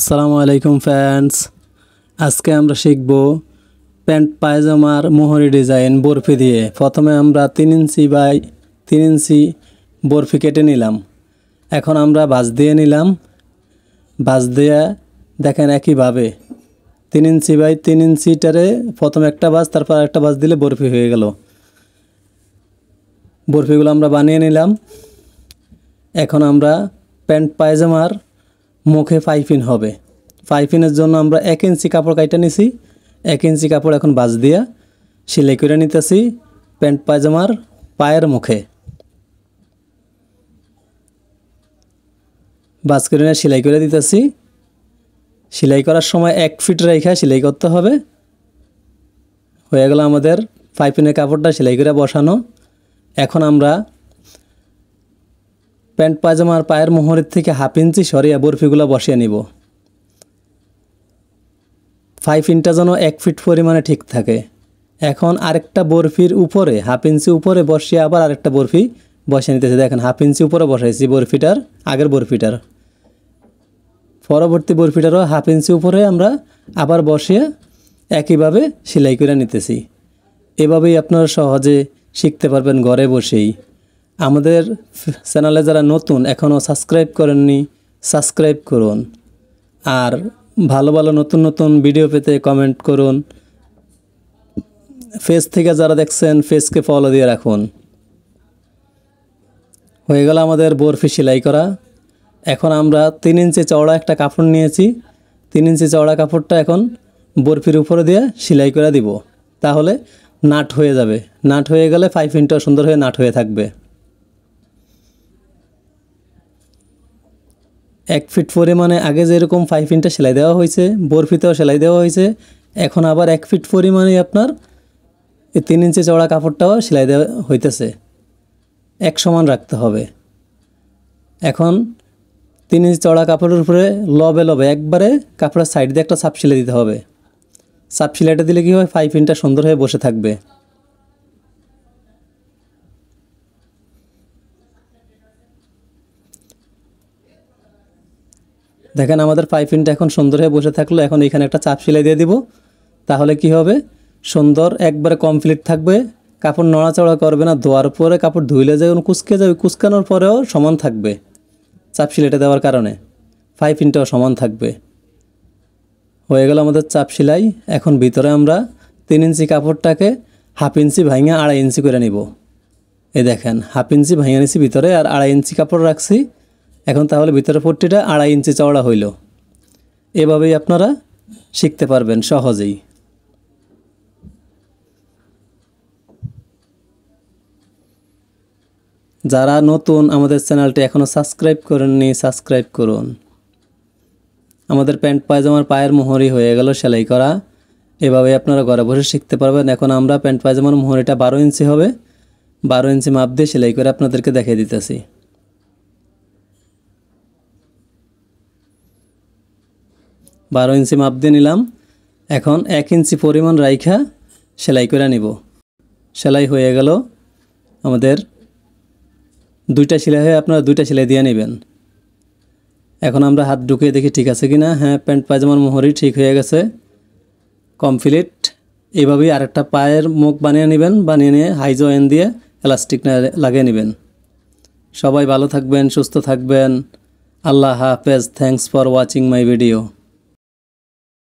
আসসালামু আলাইকুম ফ্রেন্ডস, আজকে আমরা শিখব প্যান্ট পায়জামার মোহরি ডিজাইন বরফি দিয়ে। প্রথমে আমরা 3 ইঞ্চি বাই 3 ইঞ্চি বরফি কেটে নিলাম। এখন আমরা ভাঁজ দিয়ে নিলাম। ভাঁজ দিয়ে দেখেন একইভাবে 3 ইঞ্চি বাই 3 ইঞ্চিটারে প্রথমে একটা ভাঁজ, তারপর একটা ভাঁজ দিলে বরফি হয়ে গেল। বরফিগুলো আমরা বানিয়ে নিলাম। এখন আমরা প্যান্ট পায়জামার মুখে পাইপিং হবে। পাইপিংয়ের জন্য আমরা 1 ইঞ্চি কাপড় কাইটা নিছি। 1 ইঞ্চি কাপড় এখন ভাঁজ দিয়া সেলাই করে নিতেছি প্যান্ট পায়জামার পায়ের মুখে। ভাঁজ করে নিয়ে সেলাই করে দিতেছি। সেলাই করার সময় 1 ফিট রেখে সেলাই করতে হবে। হয়ে গেল আমাদের পাইপিংয়ের কাপড়টা সেলাই করে বসানো। এখন আমরা প্যান্ট পায়জামার পায়ের মোহরের থেকে 1/2 ইঞ্চি সরিয়ে বরফিগুলো বসিয়ে নিব। পাইপিংটা যেন 1 ফিট পরিমাণে ঠিক থাকে। এখন আরেকটা বরফির উপরে 1/2 ইঞ্চি উপরে বসিয়ে আবার আরেকটা বরফি বসিয়ে নিতেছি। দেখেন 1/2 ইঞ্চি উপরে বসাইছি বরফিটার, আগের বরফিটার। পরবর্তী বরফিটারও 1/2 ইঞ্চি উপরে আমরা আবার বসিয়ে একইভাবে সেলাই করে নিতেছি। এভাবেই আপনারা সহজে শিখতে পারবেন ঘরে বসেই। আমাদের চ্যানেলে যারা নতুন এখনও সাবস্ক্রাইব করেননি, সাবস্ক্রাইব করুন। আর ভালো ভালো নতুন নতুন ভিডিও পেতে কমেন্ট করুন। ফেস থেকে যারা দেখছেন ফেসকে ফলো দিয়ে রাখুন। হয়ে গেল আমাদের বরফি সেলাই করা। এখন আমরা 3 ইঞ্চি চওড়া একটা কাপড় নিয়েছি। 3 ইঞ্চি চওড়া কাপড়টা এখন বরফির উপরে দিয়ে সেলাই করে দিব। তাহলে নাট হয়ে যাবে। নাট হয়ে গেলে পাইপিংটা সুন্দর হয়ে নাট হয়ে থাকবে। 1 ফিট পরিমাণে আগে যেরকম পাইপিংটা সেলাই দেওয়া হয়েছে, বরফিতেও সেলাই দেওয়া হয়েছে। এখন আবার 1 ফিট পরিমাণে আপনার এই 3 ইঞ্চি চওড়া কাপড়টাও সেলাই দেওয়া হইতেছে। এক সমান রাখতে হবে। এখন 3 ইঞ্চি চওড়া কাপড়ের উপরে লবে লবে একবারে কাপড়ের সাইড দিয়ে একটা চাপ সেলাই দিতে হবে। চাপ সেলাইটা দিলে কী হয়, পাইপিংটা সুন্দর হয়ে বসে থাকবে। দেখেন আমাদের পাইপিংটা এখন সুন্দর হয়ে বসে থাকলো। এখন এখানে একটা চাপ সেলাই দিয়ে দিব। তাহলে কি হবে, সুন্দর একবারে কমপ্লিট থাকবে। কাপড় নড়াচড়া করবে না। ধোয়ার পরে কাপড় ধুইলে যেমন কুচকে যাবে, কুচকানোর পরেও সমান থাকবে। চাপ সেলাইটা দেওয়ার কারণে পাইপিংটাও সমান থাকবে। হয়ে গেল আমাদের চাপ সেলাই। এখন ভিতরে আমরা 3 ইঞ্চি কাপড়টাকে 1/2 ইঞ্চি ভাঙিয়ে 2.5 ইঞ্চি করে নিব। এই দেখেন 1/2 ইঞ্চি ভাঙিয়ে নিছি ভিতরে, আর 2.5 ইঞ্চি কাপড় রাখছি। এখন তাহলে ভিতরে পট্টিটা 2.5 ইঞ্চি চওড়া হইল। এভাবেই আপনারা শিখতে পারবেন সহজেই। যারা নতুন আমাদের চ্যানেলটি এখনও সাবস্ক্রাইব করেননি, সাবস্ক্রাইব করুন। আমাদের প্যান্ট পায়জামার পায়ের মোহরি হয়ে গেল সেলাই করা। এভাবে আপনারা ঘরে বসে শিখতে পারবেন। এখন আমরা প্যান্ট পায়জামার মোহরিটা 12 ইঞ্চি হবে। 12 ইঞ্চি মাপ দিয়ে সেলাই করে আপনাদেরকে দেখিয়ে দিতেছি। 12 ইঞ্চি মাপ দিয়ে নিলাম। এখন 1 ইঞ্চি পরিমাণ রাইখা সেলাই করে নিব। সেলাই হয়ে গেল আমাদের। 2টা সেলাই হয়ে আপনারা 2টা সেলাই দিয়ে নেবেন। এখন আমরা হাত ঢুকিয়ে দেখি ঠিক আছে কি না। হ্যাঁ, প্যান্ট পায়জামার মোহরি ঠিক হয়ে গেছে, কমপ্লিট। এইভাবেই আরেকটা পায়ের মুখ বানিয়ে নেবেন। বানিয়ে নিয়ে হাই জয়েন দিয়ে এলাস্টিক লাগিয়ে নেবেন। সবাই ভালো থাকবেন, সুস্থ থাকবেন। আল্লাহ হাফেজ। Thanks for watching my video.